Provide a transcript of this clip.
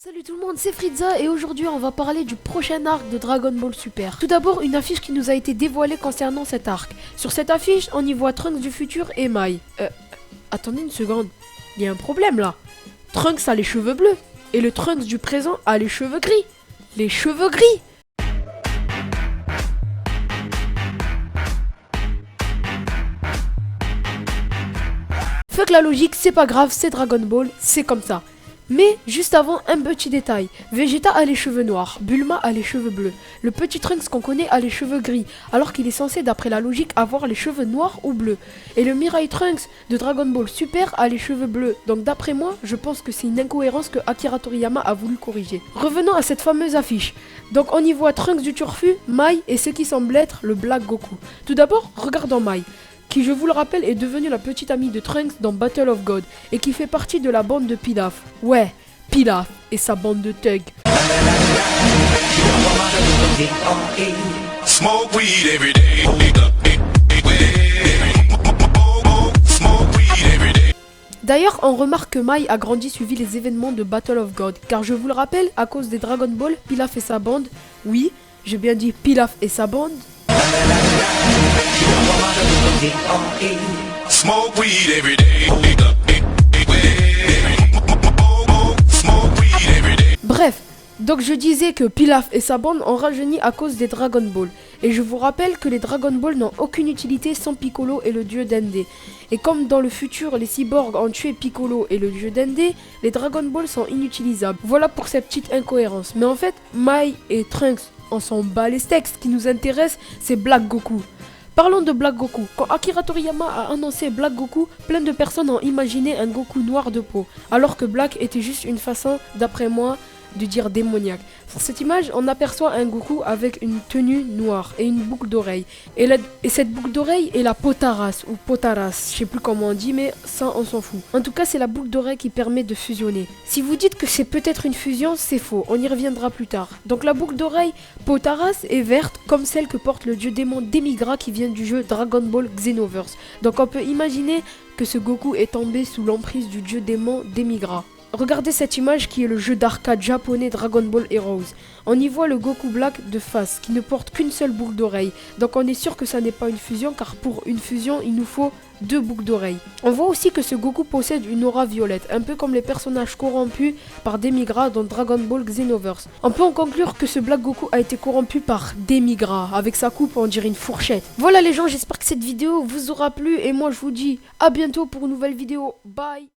Salut tout le monde, c'est Frieza et aujourd'hui on va parler du prochain arc de Dragon Ball Super. Tout d'abord une affiche qui nous a été dévoilée concernant cet arc. Sur cette affiche on y voit Trunks du futur et Mai. Attendez une seconde, il y a un problème là. Trunks a les cheveux bleus et le Trunks du présent a les cheveux gris. Les cheveux gris. Fuck la logique, c'est pas grave, c'est Dragon Ball, c'est comme ça. Mais juste avant, un petit détail. Vegeta a les cheveux noirs, Bulma a les cheveux bleus. Le petit Trunks qu'on connaît a les cheveux gris, alors qu'il est censé d'après la logique avoir les cheveux noirs ou bleus. Et le Mirai Trunks de Dragon Ball Super a les cheveux bleus. Donc d'après moi, je pense que c'est une incohérence que Akira Toriyama a voulu corriger. Revenons à cette fameuse affiche. Donc on y voit Trunks du Turfu, Mai et ce qui semble être le Black Goku. Tout d'abord, regardons Mai, qui je vous le rappelle est devenue la petite amie de Trunks dans Battle of God et qui fait partie de la bande de Pilaf. Ouais, Pilaf et sa bande de thugs. D'ailleurs, on remarque que Mai a grandi suivi les événements de Battle of God, car je vous le rappelle, à cause des Dragon Ball, Pilaf et sa bande, oui, j'ai bien dit Pilaf et sa bande, bref, donc je disais que Pilaf et sa bande ont rajeuni à cause des Dragon Ball. Et je vous rappelle que les Dragon Ball n'ont aucune utilité sans Piccolo et le dieu Dende. Et comme dans le futur les cyborgs ont tué Piccolo et le dieu Dende, les Dragon Ball sont inutilisables. Voilà pour cette petite incohérence. Mais en fait, Mai et Trunks, on s'en bat les steaks. Ce qui nous intéresse, c'est Black Goku. Parlons de Black Goku. Quand Akira Toriyama a annoncé Black Goku, plein de personnes ont imaginé un Goku noir de peau, alors que Black était juste une façon, d'après moi, de dire démoniaque. Sur cette image, on aperçoit un Goku avec une tenue noire et une boucle d'oreille. Et cette boucle d'oreille est la Potaras ou Potaras, je sais plus comment on dit, mais ça on s'en fout. En tout cas, c'est la boucle d'oreille qui permet de fusionner. Si vous dites que c'est peut-être une fusion, c'est faux, on y reviendra plus tard. Donc la boucle d'oreille Potaras est verte comme celle que porte le dieu démon Demigra qui vient du jeu Dragon Ball Xenoverse. Donc on peut imaginer que ce Goku est tombé sous l'emprise du dieu démon Demigra. Regardez cette image qui est le jeu d'arcade japonais Dragon Ball Heroes. On y voit le Goku Black de face qui ne porte qu'une seule boucle d'oreille. Donc on est sûr que ça n'est pas une fusion car pour une fusion il nous faut deux boucles d'oreilles. On voit aussi que ce Goku possède une aura violette, un peu comme les personnages corrompus par Demigra dans Dragon Ball Xenoverse. On peut en conclure que ce Black Goku a été corrompu par Demigra, avec sa coupe on dirait une fourchette. Voilà les gens, j'espère que cette vidéo vous aura plu et moi je vous dis à bientôt pour une nouvelle vidéo. Bye.